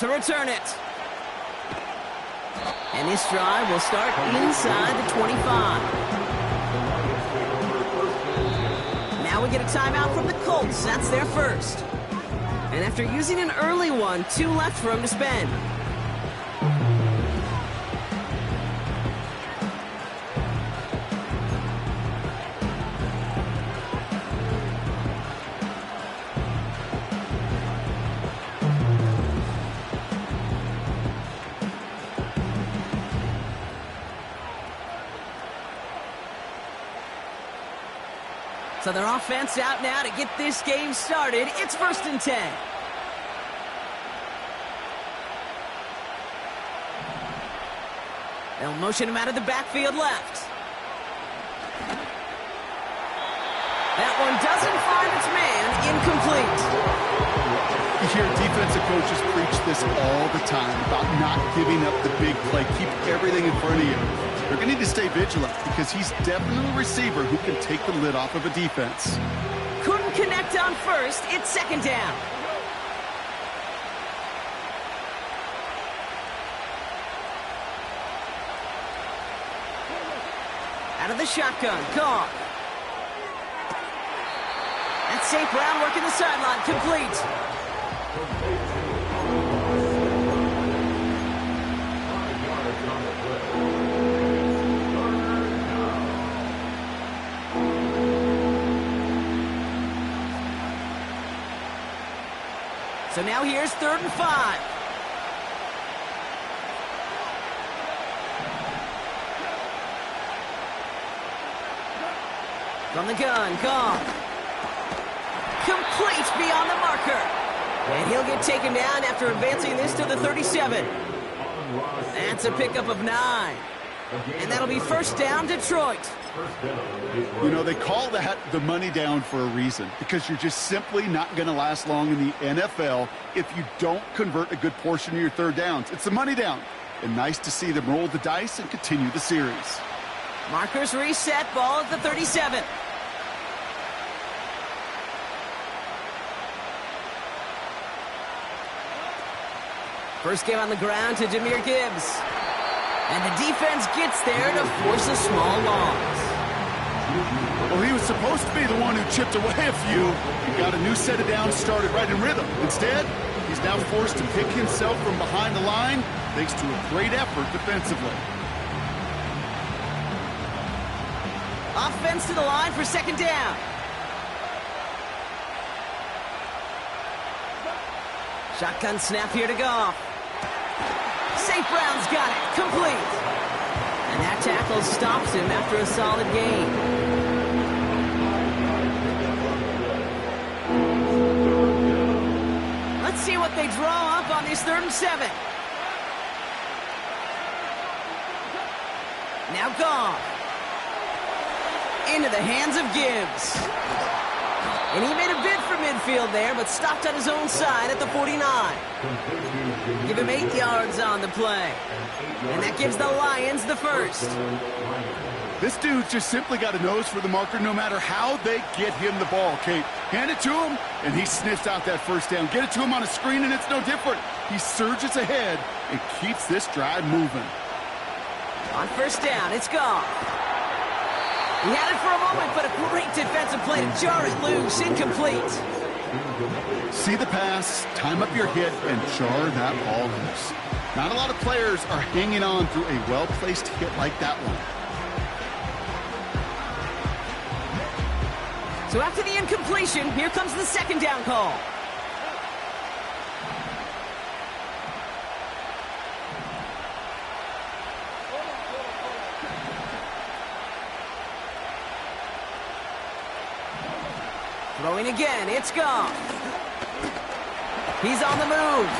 to return it. And this drive will start inside the 25. Now we get a timeout from the Colts. That's their first. And after using an early one, 2 left for him to spend. So their offense out now to get this game started. It's 1st and 10. They'll motion him out of the backfield left. That one doesn't find its man. Incomplete. You hear defensive coaches preach this all the time about not giving up the big play. Keep everything in front of you. They're going to need to stay vigilant because he's definitely a receiver who can take the lid off of a defense. Couldn't connect on first. It's 2nd down. Out of the shotgun. Gone. That's St. Brown working the sideline. Complete. So now here's 3rd and 5. From the gun, Goff. Complete beyond the marker. And he'll get taken down after advancing this to the 37. That's a pickup of 9. And that'll be 1st down, Detroit. You know, they call that the money down for a reason, because you're just simply not going to last long in the NFL if you don't convert a good portion of your 3rd downs. It's the money down. And nice to see them roll the dice and continue the series. Markers reset, ball at the 37. First game on the ground to Jahmyr Gibbs. And the defense gets there to force a small loss. Well, he was supposed to be the one who chipped away a few and got a new set of downs started right in rhythm. Instead, he's now forced to pick himself from behind the line thanks to a great effort defensively. Offense to the line for 2nd down. Shotgun snap here to Goff. St. Brown's got it. Complete. And that tackle stops him after a solid gain. Let's see what they draw up on this 3rd and 7. Now Goff. Into the hands of Gibbs. And he made a bid for midfield there, but stopped on his own side at the 49. Give him 8 yards on the play. And that gives the Lions the 1st. This dude just simply got a nose for the marker no matter how they get him the ball, Kate. Hand it to him, and he sniffs out that 1st down. Get it to him on a screen, and it's no different. He surges ahead and keeps this drive moving. On 1st down, it's Goff. He had it for a moment, but a great defensive play to jar it loose. Incomplete. See the pass, time up your hit, and jar that ball loose. Not a lot of players are hanging on through a well-placed hit like that one. So after the incompletion, here comes the 2nd down call. Throwing again, it's Goff. He's on the move.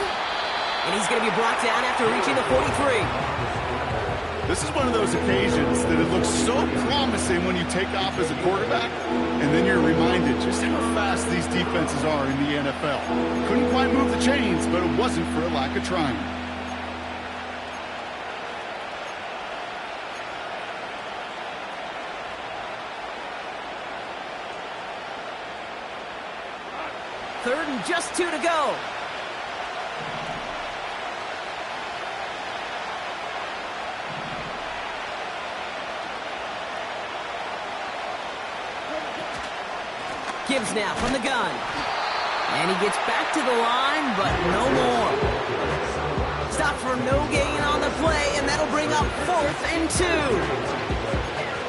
And he's going to be brought down after reaching the 43. This is one of those occasions that it looks so promising when you take off as a quarterback, and then you're reminded just how fast these defenses are in the NFL. Couldn't quite move the chains, but it wasn't for a lack of trying. Third and just 2 to go. Gibbs now from the gun. And he gets back to the line, but no more. Stop for no gain on the play, and that'll bring up 4th and 2.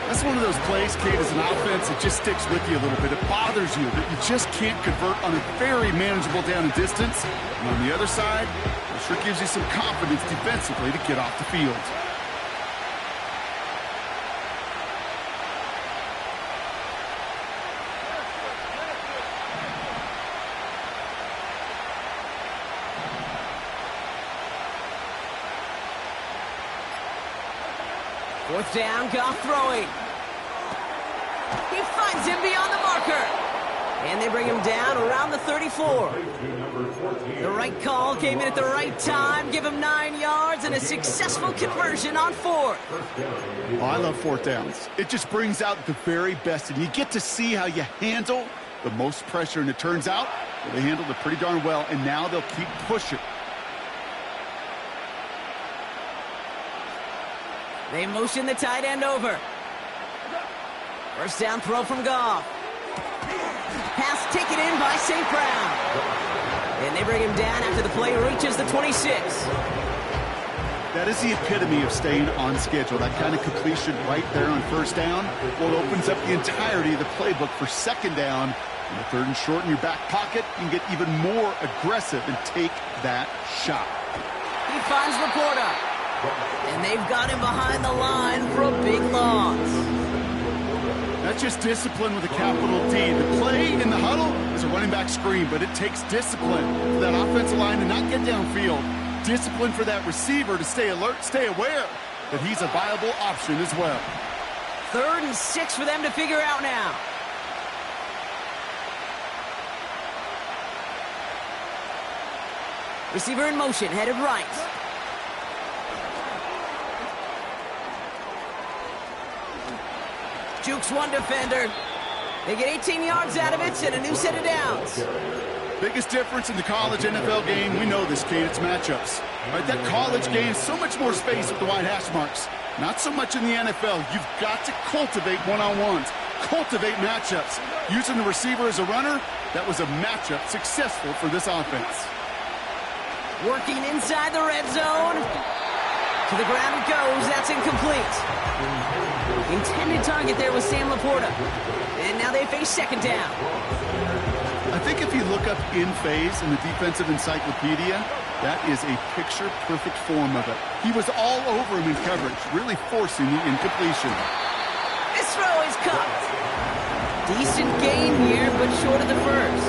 That's one of those plays, Kate, as an offense, it just sticks with you a little bit. It bothers you that you just can't convert on a very manageable down and distance. And on the other side, it sure gives you some confidence defensively to get off the field. Fourth down, Goff throwing. He finds him beyond the marker. And they bring him down around the 34. The right call came in at the right time. Give him 9 yards and a successful conversion on 4th. Oh, I love 4th downs. It just brings out the very best. And you get to see how you handle the most pressure. And it turns out they handled it pretty darn well. And now they'll keep pushing. They motion the tight end over. First down throw from Goff. Pass taken in by St. Brown. And they bring him down after the play reaches the 26. That is the epitome of staying on schedule. That kind of completion right there on first down. Well, it opens up the entirety of the playbook for second down. In the 3rd and short in your back pocket, you can get even more aggressive and take that shot. He finds Laporta. And they've got him behind the line for a big loss. That's just discipline with a capital D. The play in the huddle is a running back screen, but it takes discipline for that offensive line to not get downfield. Discipline for that receiver to stay alert, stay aware that he's a viable option as well. 3rd and 6 for them to figure out now. Receiver in motion, headed right. Jukes one defender. They get 18 yards out of it and a new set of downs. Biggest difference in the college NFL game, we know this, Kate, it's matchups. Right, that college game, so much more space with the wide hash marks. Not so much in the NFL. You've got to cultivate one-on-ones, cultivate matchups. Using the receiver as a runner, that was a matchup successful for this offense. Working inside the red zone. To the ground it goes. That's incomplete. Intended target there was Sam Laporta. And now they face second down. I think if you look up in phase in the defensive encyclopedia, that is a picture-perfect form of it. He was all over him in coverage, really forcing the incompletion. This throw is caught. Decent gain here, but short of the first.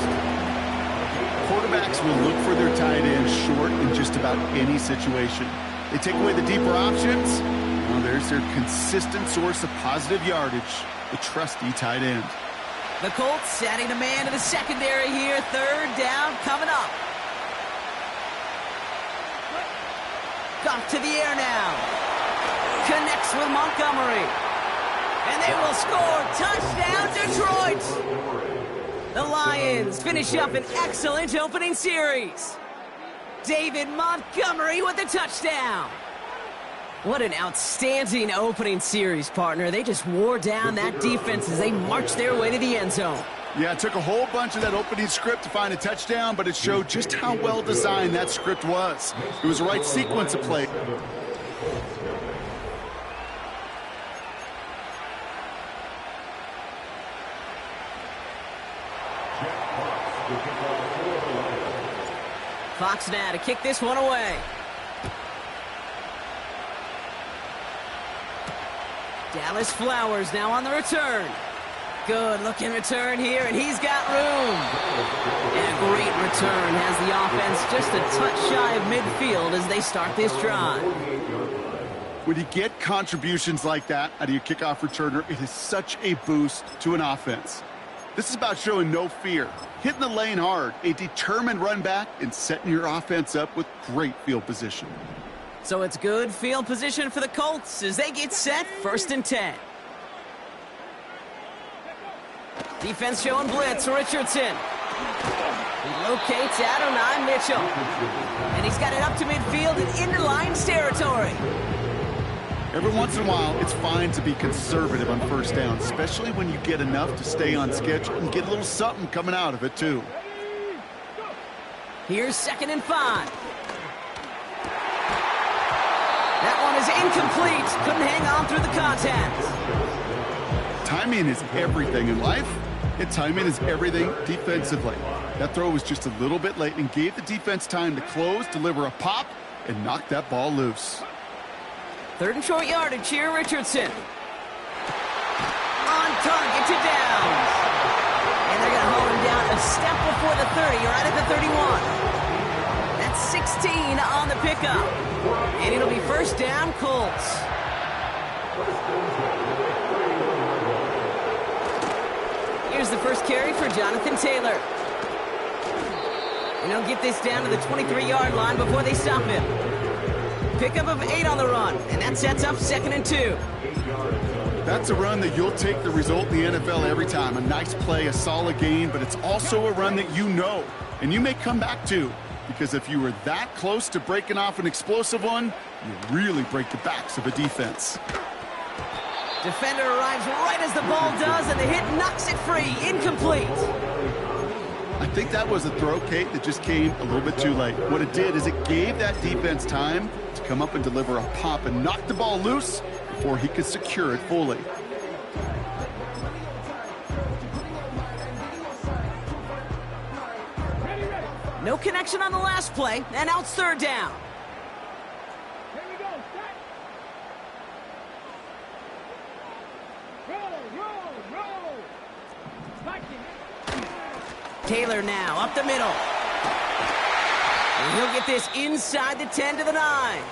Quarterbacks will look for their tight end short in just about any situation. They take away the deeper options. Well, there's their consistent source of positive yardage, the trusty tight end. The Colts adding a man to the secondary here. 3rd down coming up. Goff to the air now. Connects with Montgomery. And they will score. Touchdown, Detroit. The Lions finish up an excellent opening series. David Montgomery with the touchdown. What an outstanding opening series, partner. They just wore down that defense as they marched their way to the end zone. Yeah, it took a whole bunch of that opening script to find a touchdown, but it showed just how well designed that script was. It was the right sequence of play. Fox now to kick this one away. Dallas Flowers now on the return. Good looking return here, and he's got room. And a great return has the offense just a touch shy of midfield as they start this drive. When you get contributions like that out of your kickoff returner, it is such a boost to an offense. This is about showing no fear, hitting the lane hard, a determined run back, and setting your offense up with great field position. So it's good field position for the Colts as they get set 1st and 10. Defense showing blitz. Richardson. He locates Adonai Mitchell. And he's got it up to midfield and into Lions territory. Every once in a while, it's fine to be conservative on first down, especially when you get enough to stay on schedule and get a little something coming out of it, too. Here's 2nd and 5. That one is incomplete. Couldn't hang on through the contact. Timing is everything in life, and timing is everything defensively. That throw was just a little bit late and gave the defense time to close, deliver a pop, and knock that ball loose. 3rd and short yardage here, Richardson. On target to Downs. And they're going to hold him down a step before the 30, right at the 31. That's 16 on the pickup. And it'll be 1st down, Colts. Here's the first carry for Jonathan Taylor. And he'll get this down to the 23-yard line before they stop him. Pickup of 8 on the run, and that sets up 2nd and 2. That's a run that you'll take the result in the NFL every time. A nice play, a solid gain, but it's also a run that you know, and you may come back to, because if you were that close to breaking off an explosive one, you really break the backs of a defense. Defender arrives right as the ball does, and the hit knocks it free. Incomplete. I think that was a throw, Kate, that just came a little bit too late. What it did is it gave that defense time to come up and deliver a pop and knock the ball loose before he could secure it fully. No connection on the last play, and now it's 3rd down. Here we go, set. Roll. Taylor now up the middle. And he'll get this inside the 10 to the 9.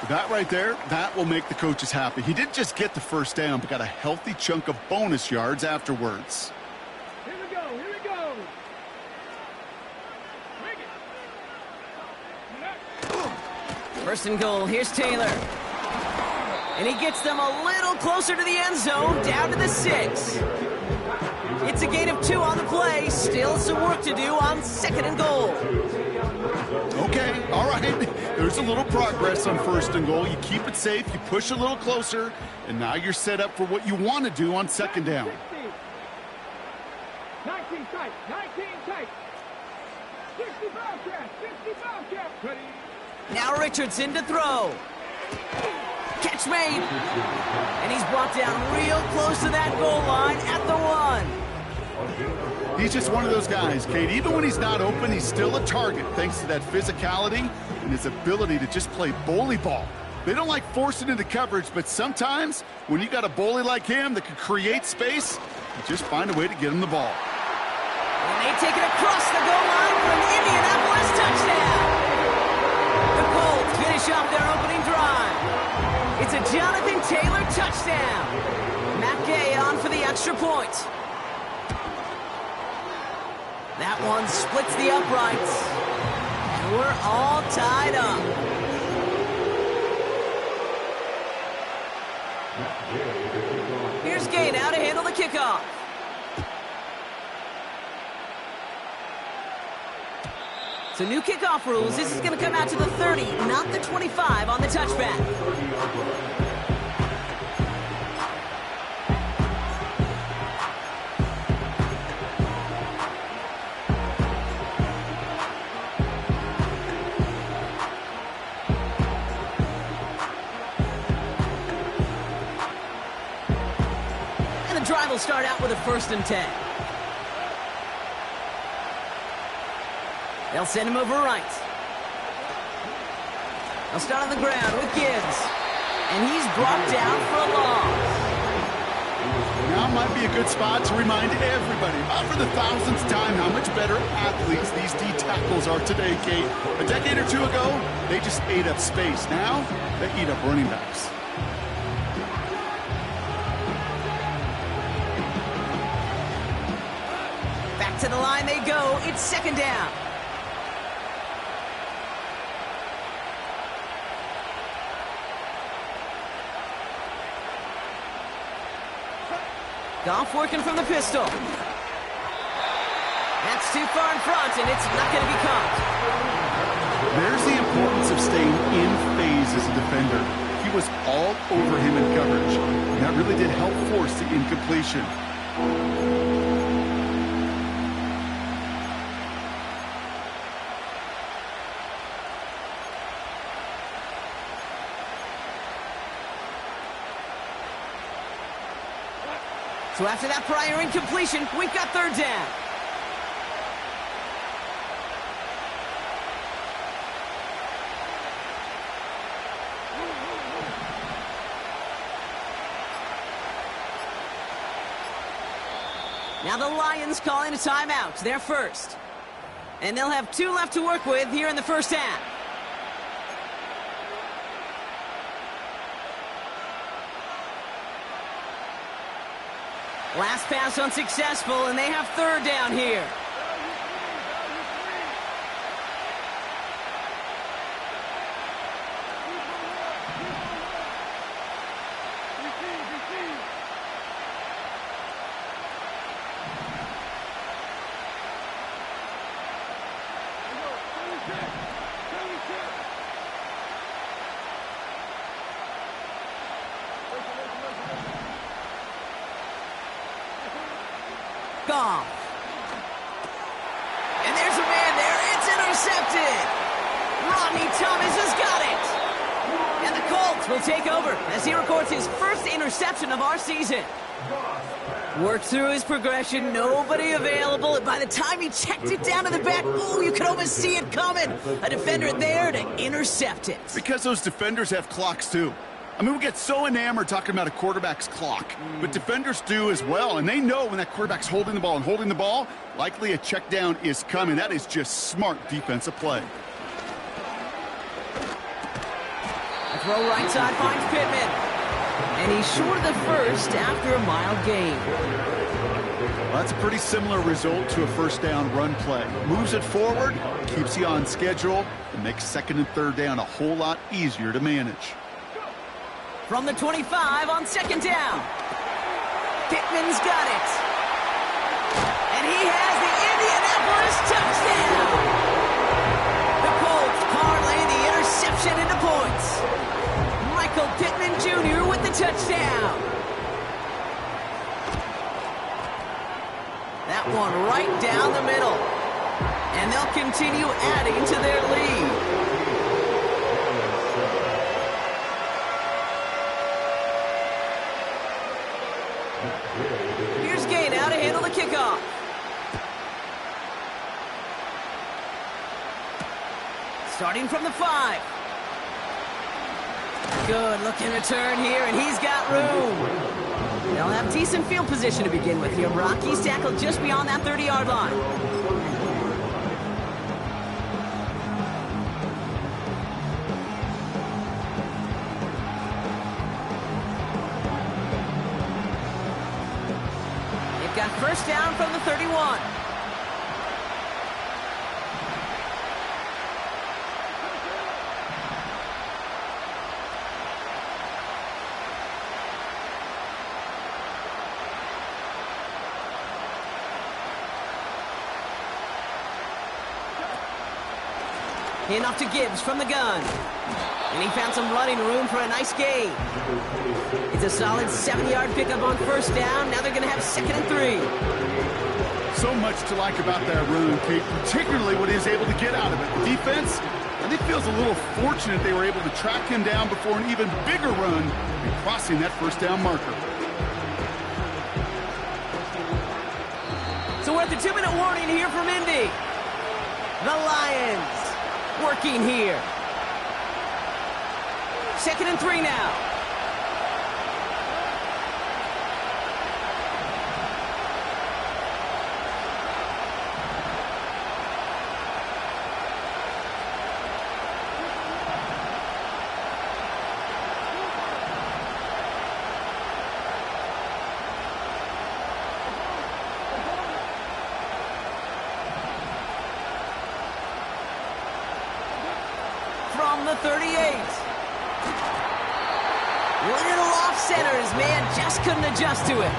That right there, that will make the coaches happy. He didn't just get the 1st down, but got a healthy chunk of bonus yards afterwards. Here we go. Bring it. 1st and goal, here's Taylor. And he gets them a little closer to the end zone, down to the 6. It's a gain of 2 on the play. Still some work to do on 2nd and goal. Okay, all right. There's a little progress on 1st and goal. You keep it safe, you push a little closer, and now you're set up for what you want to do on 2nd down. 19 tight. 65 cap. Ready. Now Richardson to throw. Catch made. And he's brought down real close to that goal line at the 1. He's just one of those guys, Kate. Even when he's not open, he's still a target thanks to that physicality and his ability to just play bully ball. They don't like forcing into coverage, but sometimes when you got a bully like him that can create space, you just find a way to get him the ball. And they take it across the goal line for an Indianapolis touchdown. The Colts finish off their opening drive. It's a Jonathan Taylor touchdown. Matt Gay on for the extra point. That one splits the uprights. And we're all tied up. Here's Gay now to handle the kickoff. So new kickoff rules. This is going to come out to the 30, not the 25 on the touchback. And the drive will start out with a 1st and 10. They'll send him over right. They'll start on the ground with Gibbs. And he's brought down for a loss. Now might be a good spot to remind everybody, about for the 1000th time, how much better athletes these D tackles are today, Kate. A decade or 2 ago, they just ate up space. Now, they eat up running backs. Back to the line they go. It's 2nd down. Goff working from the pistol. That's too far in front, and it's not going to be caught. There's the importance of staying in phase as a defender. He was all over him in coverage. And that really did help force the incompletion. So after that prior incompletion, we've got third down. Now the Lions calling a timeout. They're first. And they'll have 2 left to work with here in the first half. Last pass unsuccessful, and they have third down here. Goff. And there's a man there. It's intercepted. Rodney Thomas has got it. And the Colts will take over as he records his first interception of our season. Worked through his progression, nobody available, and by the time he checked it down to the back, oh, you could almost see it coming. A defender there to intercept it. Because those defenders have clocks too. I mean, we get so enamored talking about a quarterback's clock, but defenders do as well, and they know when that quarterback's holding the ball and holding the ball, likely a check down is coming. That is just smart defensive play. A throw right side finds Pittman, and he's short of the first after a mild gain. Well, that's a pretty similar result to a first down run play. Moves it forward, keeps you on schedule, and makes second and third down a whole lot easier to manage. From the 25 on second down. Pittman's got it. And he has the Indianapolis touchdown. The Colts parlay the interception into points. Michael Pittman Jr. with the touchdown. That one right down the middle. And they'll continue adding to their lead. Here's Gay now to handle the kickoff. Starting from the 5. Good looking return here, and he's got room. They'll have decent field position to begin with here, Brock. He's tackled just beyond that 30-yard line. Got first down from the 31. Handoff to Gibbs from the gun. And he found some running room for a nice gain. It's a solid 7-yard pickup on first down. Now they're going to have second and 3. So much to like about that run, Kate, particularly what he was able to get out of it. The defense, I think, feels a little fortunate they were able to track him down before an even bigger run and crossing that first down marker. So we're at the 2-minute warning here from Indy. The Lions working here. Second and 3 now. From the 38. Little off center. His man just couldn't adjust to it.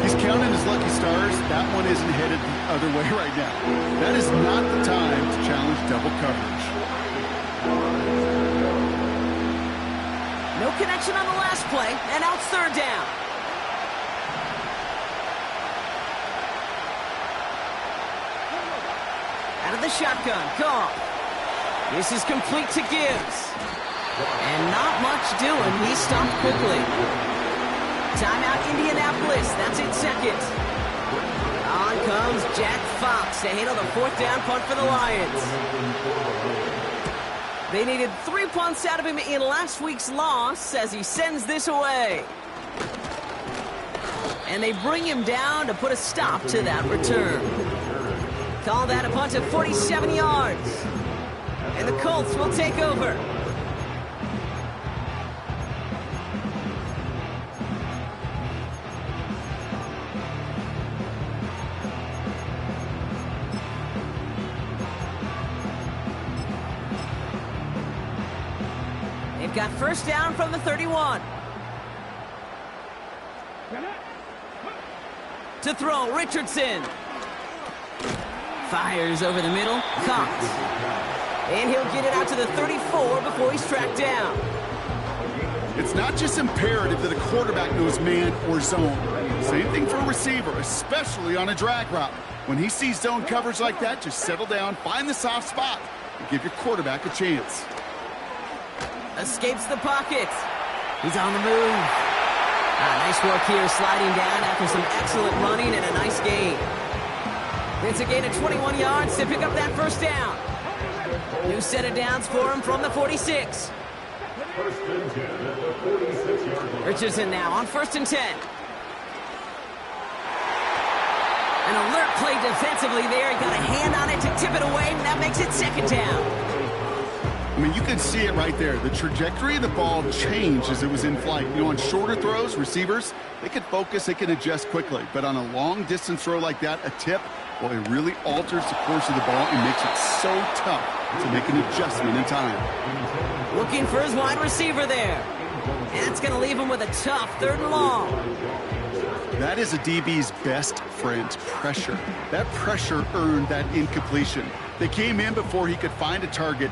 He's counting his lucky stars. That one isn't headed the other way right now. That is not the time to challenge double coverage. action on the last play, and now it's third down. Out of the shotgun, Goff. This is complete to Gibbs. And not much doing. He stopped quickly. Timeout, Indianapolis. That's in second. On comes Jack Fox to handle the fourth down punt for the Lions. They needed 3 punts out of him in last week's loss as he sends this away. And they bring him down to put a stop to that return. Call that a punt of 47 yards. And the Colts will take over. They've got first down from the 31. To throw, Richardson. Fires over the middle, caught. And he'll get it out to the 34 before he's tracked down. It's not just imperative that a quarterback knows man or zone. Same thing for a receiver, especially on a drag route. When he sees zone coverage like that, just settle down, find the soft spot, and give your quarterback a chance. Escapes the pocket. He's on the move. Nice work here, sliding down after some excellent running and a nice gain. It's a gain of 21 yards to pick up that first down. New set of downs for him from the 46. Richardson now on 1st and 10. An alert play defensively there. He got a hand on it to tip it away, and that makes it 2nd down. I mean, you can see it right there. The trajectory of the ball changed as it was in flight. You know, on shorter throws, receivers, they can focus, they can adjust quickly. But on a long-distance throw like that, a tip, well, it really alters the course of the ball and makes it so tough to make an adjustment in time. Looking for his wide receiver there. And it's going to leave him with a tough 3rd and long. That is a DB's best friend, pressure. That pressure earned that incompletion. They came in before he could find a target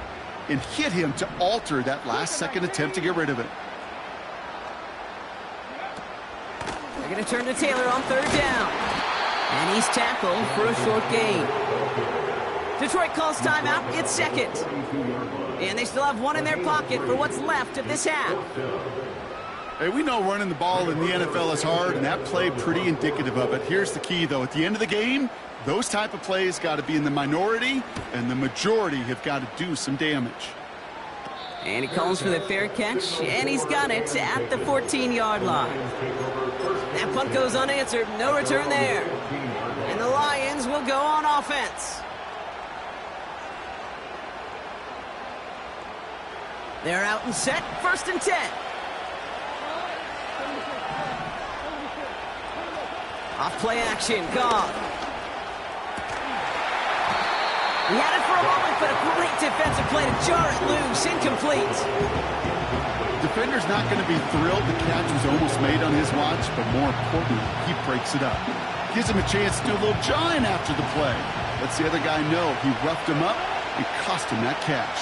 and hit him to alter that last-second attempt to get rid of it. They're going to turn to Taylor on 3rd down. And he's tackled for a short gain. Detroit calls timeout. It's 2nd. And they still have one in their pocket for what's left of this half. Hey, we know running the ball in the NFL is hard, and that play pretty indicative of it. Here's the key, though. At the end of the game, those type of plays got to be in the minority, and the majority have got to do some damage. And he calls for the fair catch, and he's got it at the 14-yard line. That punt goes unanswered. No return there. And the Lions will go on offense. They're out and set. 1st and 10. Off play action. Goff. He had it for a moment, but a great defensive play to jar it loose. Incomplete. Defender's not going to be thrilled the catch was almost made on his watch, but more importantly, he breaks it up. Gives him a chance to do a little jawing after the play. Lets the other guy know he roughed him up and cost him that catch.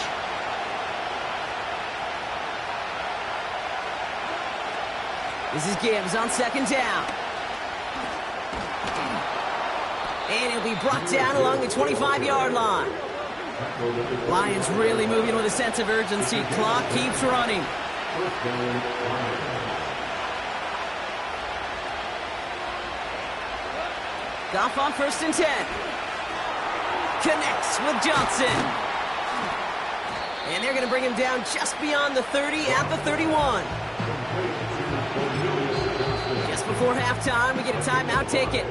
This is Gibbs on 2nd down. And he'll be brought down along the 25-yard line. Lions really moving with a sense of urgency. Clock keeps running. Goff on 1st and 10. Connects with Johnson. And they're going to bring him down just beyond the 30 at the 31. Just before halftime, we get a timeout. Take it.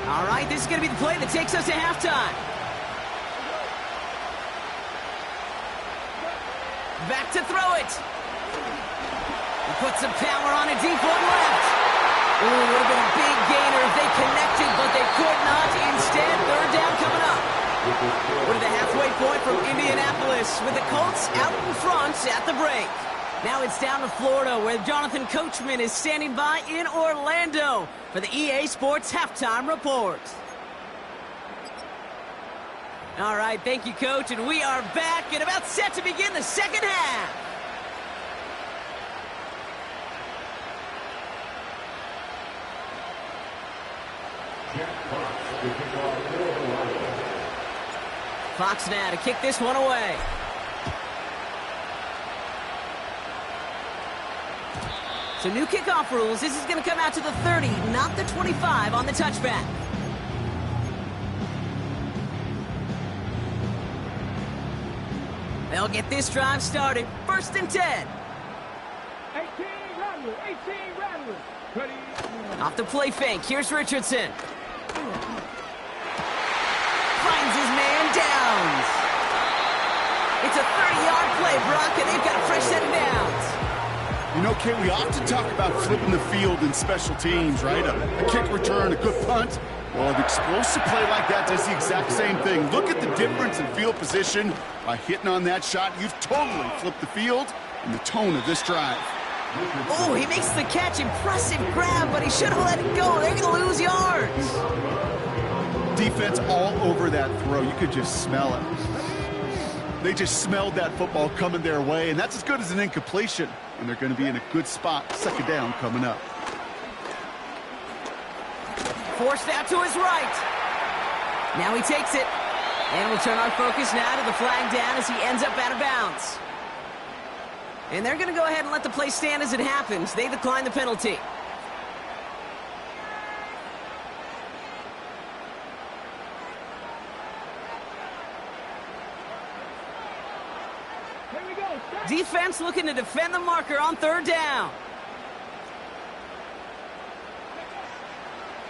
All right, this is going to be the play that takes us to halftime. Back to throw it. He puts some power on it, deep one left. Ooh, would have been a big gainer if they connected, but they could not. Instead, 3rd down coming up. We're to the halfway point from Indianapolis. this with the Colts out in front at the break. Now it's down to Florida, where Jonathan Coachman is standing by in Orlando for the EA Sports Halftime Report. All right, thank you, Coach, and we are back and about set to begin the second half. Fox now to kick this one away. So new kickoff rules. This is going to come out to the 30, not the 25 on the touchback. They'll get this drive started. 1st and 10. 18 Rattler. 18 Rattler. Ready. Off the play fake. Here's Richardson. Finds his man Downs. It's a 30-yard play, Brock, and they've got a fresh set of downs. You know, Kate, we often talk about flipping the field in special teams, right? A kick return, a good punt. Well, an explosive play like that does the exact same thing. Look at the difference in field position. By hitting on that shot, you've totally flipped the field and the tone of this drive. Oh, he makes the catch. Impressive grab, but he should have let it go. They're going to lose yards. Defense all over that throw. You could just smell it. They just smelled that football coming their way, and that's as good as an incompletion. And they're going to be in a good spot. 2nd down coming up. Forced out to his right. Now he takes it. And we'll turn our focus now to the flag down as he ends up out of bounds. And they're going to go ahead and let the play stand as it happens. They decline the penalty. Here we go. Stop. Defense looking to defend the marker on 3rd down.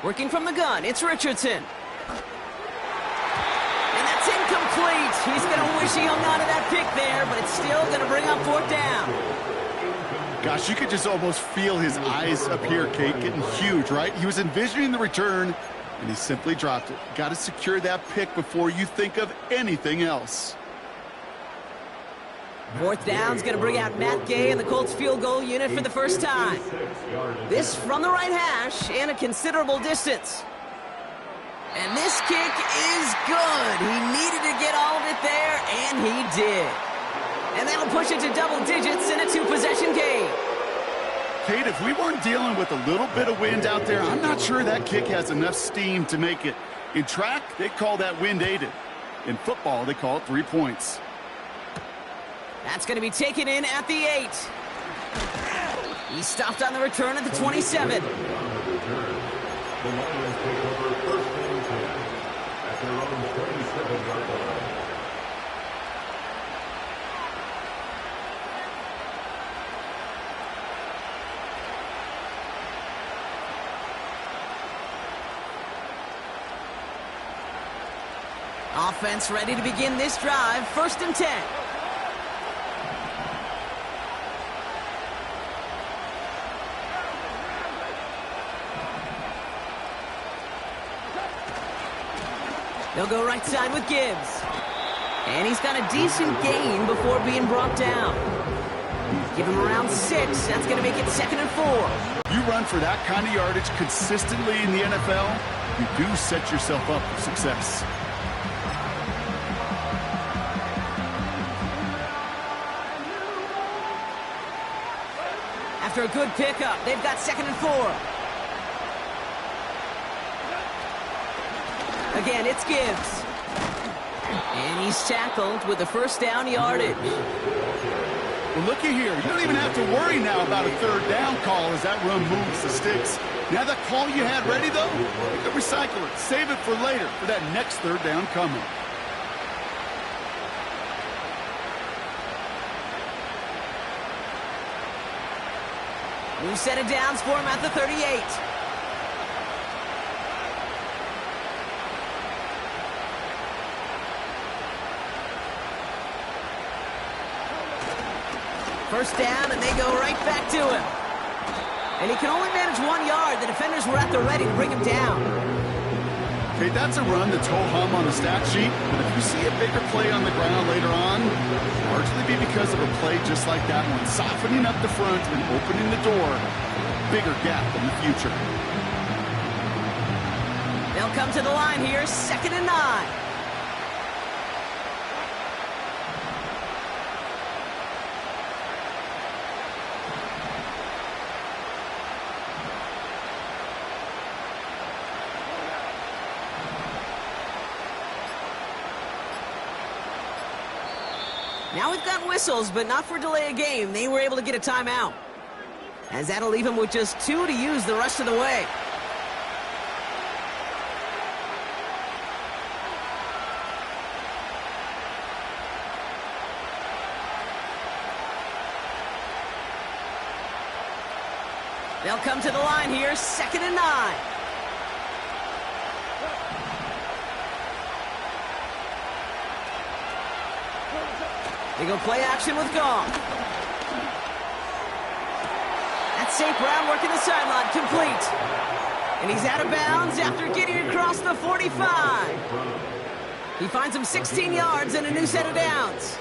Working from the gun, it's Richardson. And that's incomplete. He's going to wish he hung on to that pick there, but it's still going to bring up 4th down. Gosh, you could just almost feel his eyes up here, Kate, getting huge, right? He was envisioning the return, and he simply dropped it. Got to secure that pick before you think of anything else. 4th down's going to bring out Matt Gay and the Colts field goal unit for the first time. This from the right hash and a considerable distance. And this kick is good. He needed to get all of it there, and he did. And that'll push it to double digits in a 2-possession game. Kate, if we weren't dealing with a little bit of wind out there, I'm not sure that kick has enough steam to make it. In track, they call that wind aided. In football, they call it 3 points. That's going to be taken in at the 8. He stopped on the return at the 27. Offense ready to begin this drive. 1st and 10. They'll go right side with Gibbs. And he's got a decent gain before being brought down. Give him around 6. That's going to make it 2nd and 4. You run for that kind of yardage consistently in the NFL, you do set yourself up for success. After a good pickup, they've got 2nd and 4. Again, it's Gibbs. And he's tackled with the 1st down yardage. Well, looky here. You don't even have to worry now about a 3rd down call as that run moves the sticks. Now that call you had ready, though, you can recycle it. Save it for later for that next 3rd down coming. New set of downs for him at the 38. First down, and they go right back to him. And he can only manage 1 yard. The defenders were at the ready to bring him down. Okay, that's a run that's ho-hum on the stat sheet, but if you see a bigger play on the ground later on, largely be because of a play just like that one, softening up the front and opening the door, bigger gap in the future. They'll come to the line here, 2nd and 9. Now we've got whistles, but not for delay of game. They were able to get a timeout, as that'll leave him with just 2 to use the rest of the way. They'll come to the line here, 2nd and 9. They go play action with Goff. That's St. Brown working the sideline, complete. And he's out of bounds after getting across the 45. He finds him 16 yards and a new set of downs.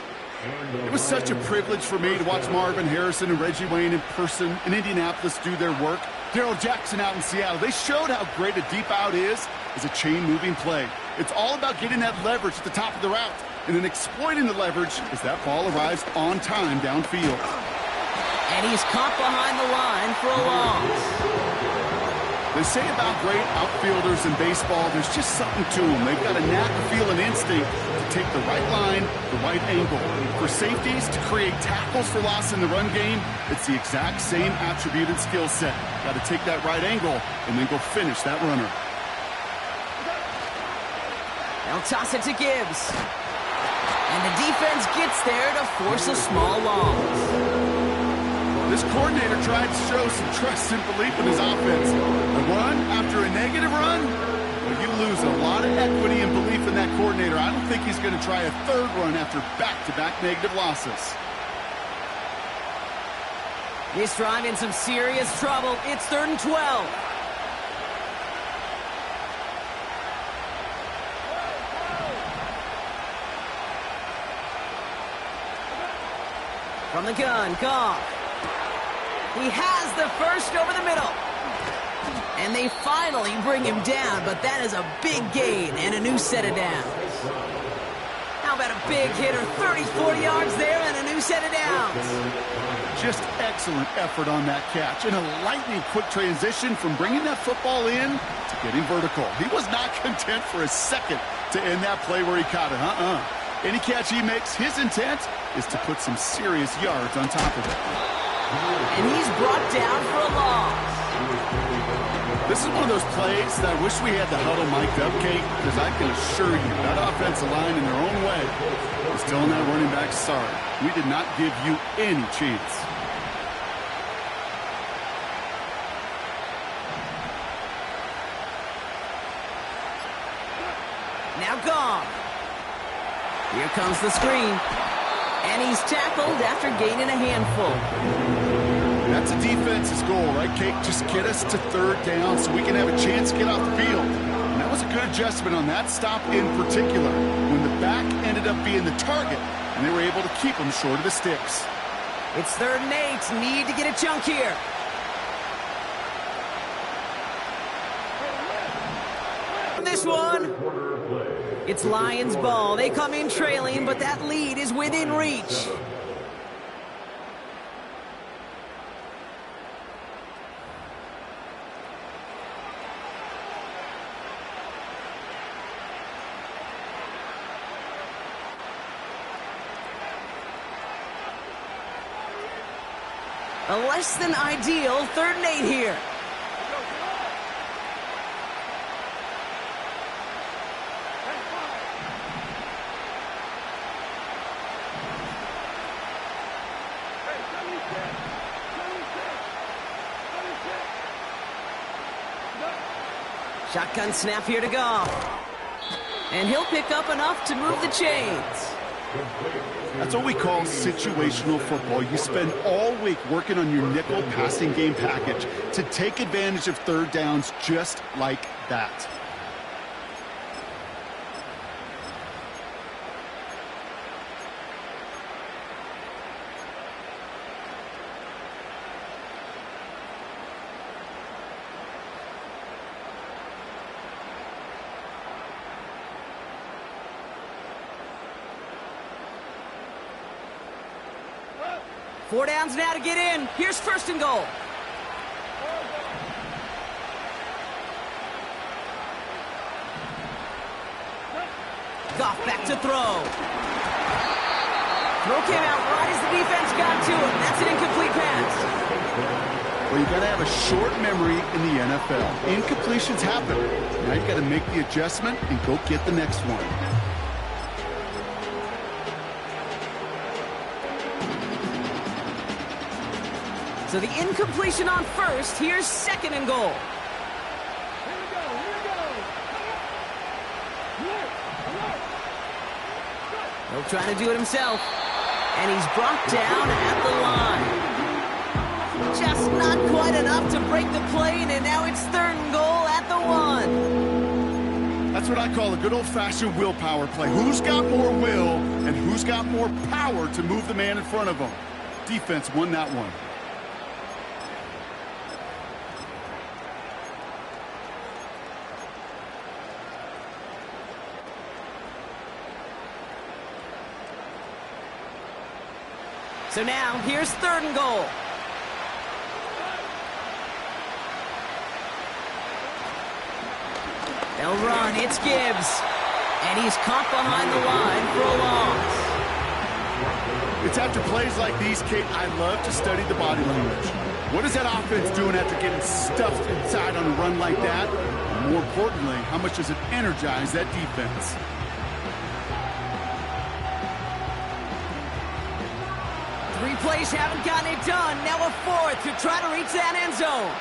It was such a privilege for me to watch Marvin Harrison and Reggie Wayne in person in Indianapolis do their work. Darrell Jackson out in Seattle. They showed how great a deep out is as a chain-moving play. It's all about getting that leverage at the top of the route and then exploiting the leverage as that ball arrives on time downfield. And he's caught behind the line for a loss. They say about great outfielders in baseball, there's just something to them. They've got a knack, feel, and instinct to take the right line, the right angle. For safeties, to create tackles for loss in the run game, it's the exact same attribute and skill set. Got to take that right angle and then go finish that runner. They'll toss it to Gibbs. And the defense gets there to force a small loss. This coordinator tried to show some trust and belief in his offense. A run after a negative run, well, you lose a lot of equity and belief in that coordinator. I don't think he's going to try a third run after back-to-back negative losses. This drive in some serious trouble. It's 3rd and 12. From the gun, Goff. He has the first over the middle. And they finally bring him down, but that is a big gain and a new set of downs. How about a big hitter, 30, 40 yards there and a new set of downs. Just excellent effort on that catch and a lightning quick transition from bringing that football in to getting vertical. He was not content for a second to end that play where he caught it. Any catch he makes, his intent is to put some serious yards on top of it. And he's brought down for a loss. This is one of those plays that I wish we had the huddle mic'd up, Kate, because I can assure you that offensive line in their own way is telling that running back, sorry, we did not give you any chance. Now Goff. Here comes the screen. And he's tackled after gaining a handful. That's a defense's goal, right, Kate? Just get us to 3rd down so we can have a chance to get off the field. And that was a good adjustment on that stop in particular, when the back ended up being the target, and they were able to keep him short of the sticks. It's 3rd and 8. Need to get a chunk here. This one. It's Lions ball. They come in trailing, but that lead is within reach. A less than ideal 3rd and 8 here. Shotgun snap here to Goff. And he'll pick up enough to move the chains. That's what we call situational football. You spend all week working on your nickel passing game package to take advantage of 3rd downs just like that. 4 downs now to get in. Here's first and goal. Goff back to throw. Throw came out right as the defense got to him. That's an incomplete pass. Well, you got to have a short memory in the NFL. Incompletions happen. Now you got to make the adjustment and go get the next one. So the incompletion on first. Here's second and goal. Here we go. He'll try to do it himself. And he's brought down at the line. Just not quite enough to break the play, and now it's third and goal at the 1. That's what I call a good old-fashioned willpower play. Who's got more will and who's got more power to move the man in front of them? Defense won that one. So now, here's third and goal. They'll run. It's Gibbs. And he's caught behind the line for a loss. It's after plays like these, Kate, I love to study the body language. What is that offense doing after getting stuffed inside on a run like that? And more importantly, how much does it energize that defense? Three plays haven't gotten it done. Now a fourth to try to reach that end zone.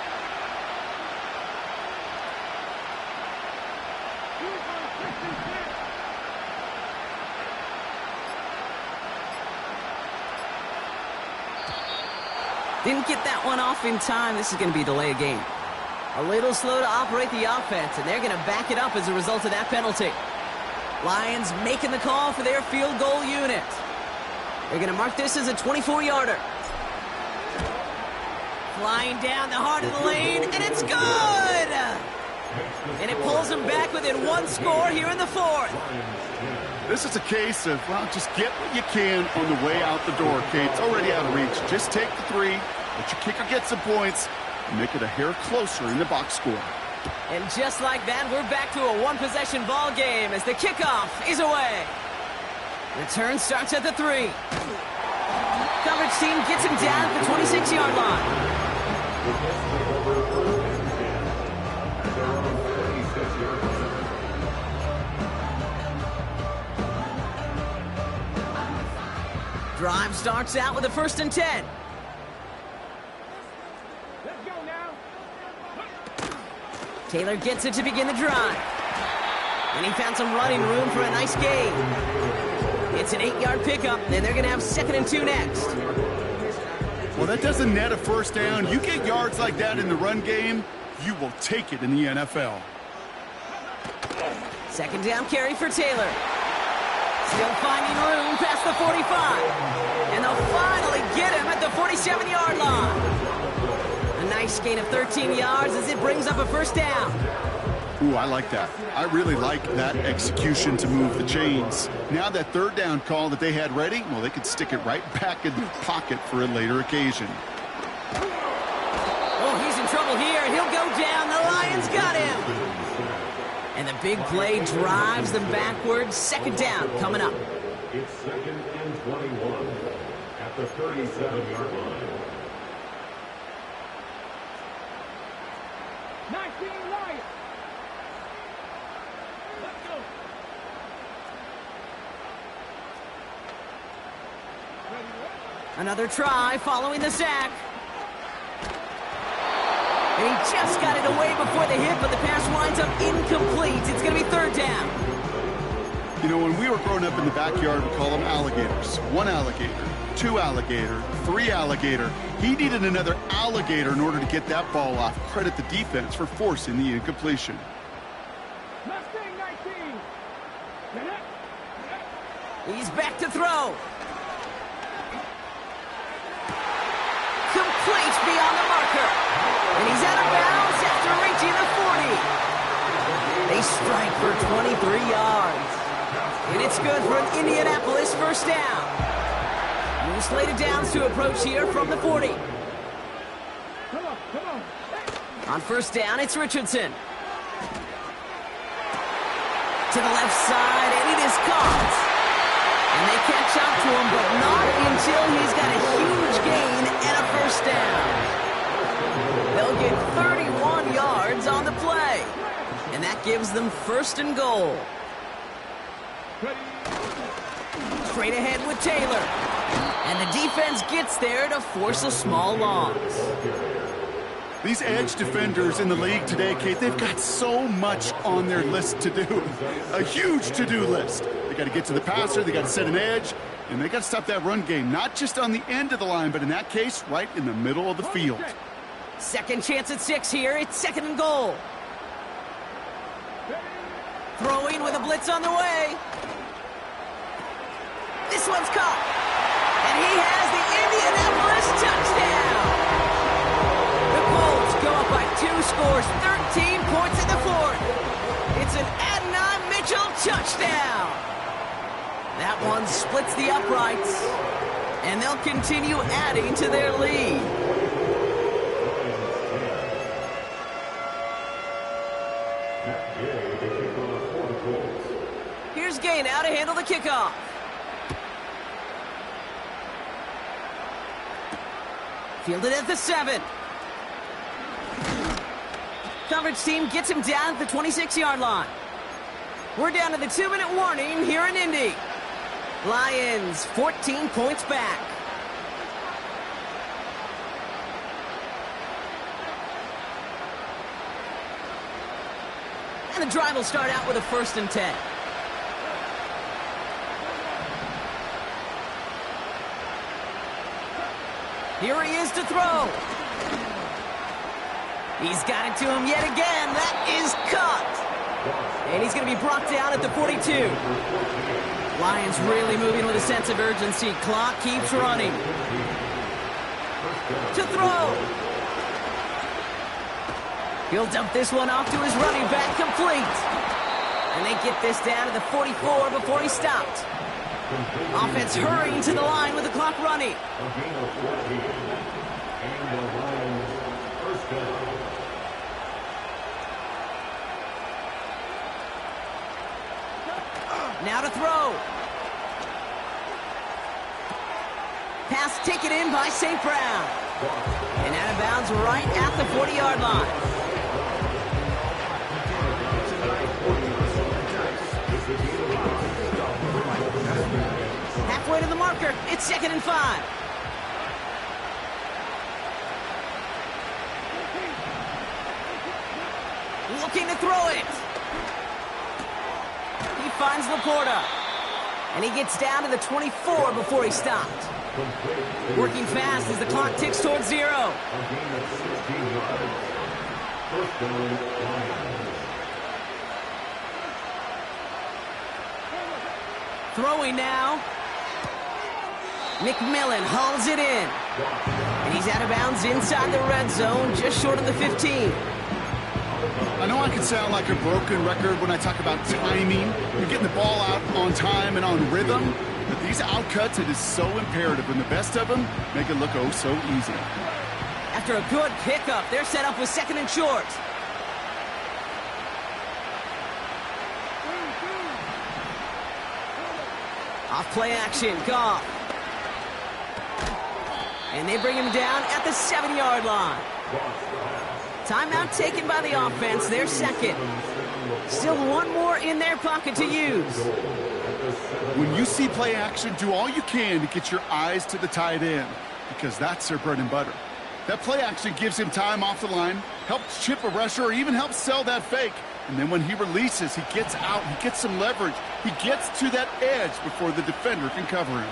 Didn't get that one off in time. This is going to be a delay of game. A little slow to operate the offense, and they're going to back it up as a result of that penalty. Lions making the call for their field goal unit. They're going to mark this as a 24-yarder. Flying down the heart of the lane, and it's good! And it pulls them back within one score here in the fourth. This is a case of, well, just get what you can on the way out the door, Kate. It's already out of reach. Just take the 3, let your kicker get some points, and make it a hair closer in the box score. And just like that, we're back to a one-possession ball game as the kickoff is away. Return starts at the 3. Coverage team gets him down at the 26-yard line. Drive starts out with a 1st and 10. Let's go now. Taylor gets it to begin the drive. And he found some running room for a nice gain. It's an 8-yard pickup, and they're going to have 2nd and 2 next. Well, that doesn't net a first down. You get yards like that in the run game, you will take it in the NFL. 2nd down carry for Taylor. Still finding room past the 45. And they'll finally get him at the 47-yard line. A nice gain of 13 yards as it brings up a 1st down. Ooh, I like that. I really like that execution to move the chains. Now that 3rd down call that they had ready, well, they could stick it right back in the pocket for a later occasion. Oh, he's in trouble here. He'll go down. The Lions got him. And the big play drives them backwards. 2nd down coming up. It's 2nd and 21 at the 37-yard line. 19 Lions. Let's go. Another try following the sack. And he just got it away before the hit, but the pass winds up incomplete. It's going to be 3rd down. You know, when we were growing up in the backyard, we call them alligators. 1 alligator, 2 alligator, 3 alligator. He needed another alligator in order to get that ball off. Credit the defense for forcing the incompletion. Mustang 19. He's back to throw. Complete beyond the marker. And he's out of bounds after reaching the 40. They strike for 23 yards. And it's good for an Indianapolis 1st down. New slate of downs to approach here from the 40. Come on, come on. On first down, it's Richardson. To the left side, and it is caught. And they catch up to him, but not until he's got a huge gain and a first down. They'll get 31 yards on the play. And that gives them first and goal. Straight ahead with Taylor. And the defense gets there to force a small loss. These edge defenders in the league today, Kate, they've got so much on their list to do. A huge to-do list. They got to get to the passer, they got to set an edge, and they got to stop that run game, not just on the end of the line, but in that case, right in the middle of the field. Second chance at 6 here. It's second and goal. Throwing with a blitz on the way. This one's caught. And he has the Indianapolis touchdown. The Colts go up by 2 scores, 13 points in the fourth. It's an Adonai Mitchell touchdown. That one splits the uprights, and they'll continue adding to their lead. Here's Gay now to handle the kickoff. Fielded at the 7. Coverage team gets him down at the 26-yard line. We're down to the 2-minute warning here in Indy. Lions 14 points back. And the drive will start out with a 1st and 10. Here he is to throw. He's got it to him yet again. That is caught. And he's going to be brought down at the 42. Lions really moving with a sense of urgency. Clock keeps running. To throw. He'll dump this one off to his running back, complete. And they get this down to the 44 before he stopped. Offense hurrying to the line with the clock running. Now to throw. Pass taken in by St. Brown. And out of bounds right at the 40-yard line. Halfway to the marker, it's 2nd and 5. Looking to throw it. He finds Laporta. And he gets down to the 24 before he stopped. Working fast as the clock ticks towards 0. Throwing now. McMillan hauls it in. And he's out of bounds inside the red zone, just short of the 15. I know I can sound like a broken record when I talk about timing and getting the ball out on time and on rhythm, but these outcuts, it is so imperative, and the best of them make it look oh so easy. After a good pickup, they're set up with 2nd and short. Off play action, Goff. And they bring him down at the 7-yard line. Timeout taken by the offense, their 2nd. Still one more in their pocket to use. When you see play action, do all you can to get your eyes to the tight end, because that's their bread and butter. That play action gives him time off the line, helps chip a rusher, or even helps sell that fake. And then when he releases, he gets out, he gets some leverage. He gets to that edge before the defender can cover him.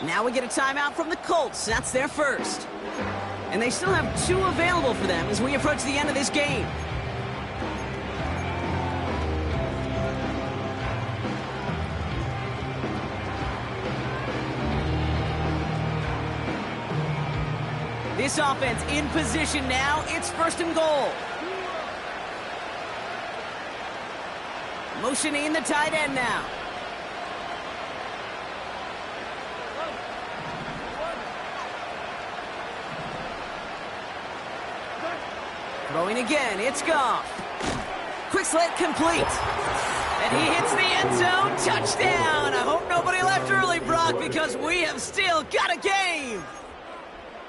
Now we get a timeout from the Colts. That's their first. And they still have 2 available for them as we approach the end of this game. This offense in position now. It's 1st and goal. Motioning the tight end now. Throwing again, it's Goff. Quick slant complete. And he hits the end zone. Touchdown! I hope nobody left early, Brock, because we have still got a game.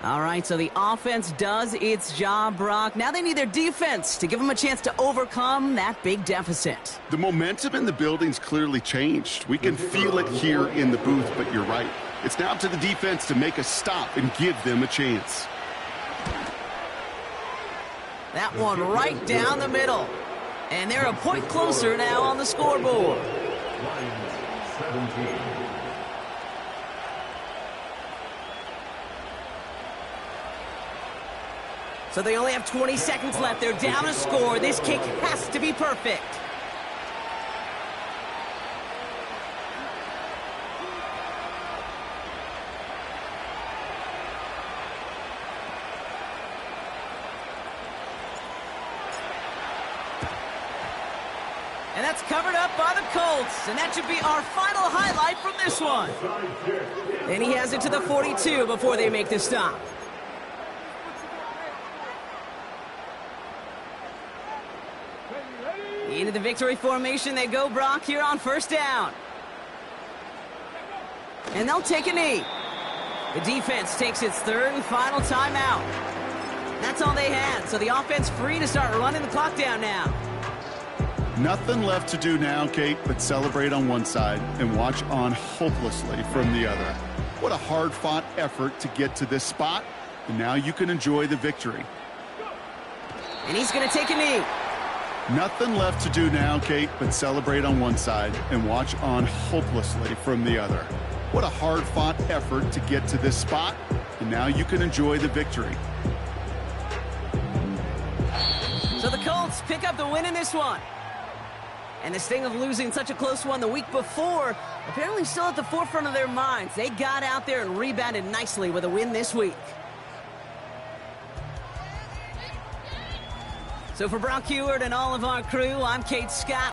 All right, so the offense does its job, Brock. Now they need their defense to give them a chance to overcome that big deficit. The momentum in the building's clearly changed. We can feel it here in the booth, but you're right. It's now up to the defense to make a stop and give them a chance. That one right down the middle. And they're a point closer now on the scoreboard. Lions 17. So they only have 20 seconds left. They're down a score. This kick has to be perfect. And that's covered up by the Colts. And that should be our final highlight from this one. And he has it to the 42 before they make the stop. Into the victory formation they go, Brock, here on 1st down. And they'll take a knee. The defense takes its 3rd and final timeout. That's all they had, so the offense free to start running the clock down now. Nothing left to do now, Kate, but celebrate on one side and watch on hopelessly from the other. What a hard-fought effort to get to this spot, and now you can enjoy the victory. And he's going to take a knee. Nothing left to do now, Kate, but celebrate on one side and watch on hopelessly from the other. What a hard-fought effort to get to this spot, and now you can enjoy the victory. So the Colts pick up the win in this one. And the sting of losing such a close one the week before apparently still at the forefront of their minds. They got out there and rebounded nicely with a win this week. So for Brock Heward and all of our crew, I'm Kate Scott.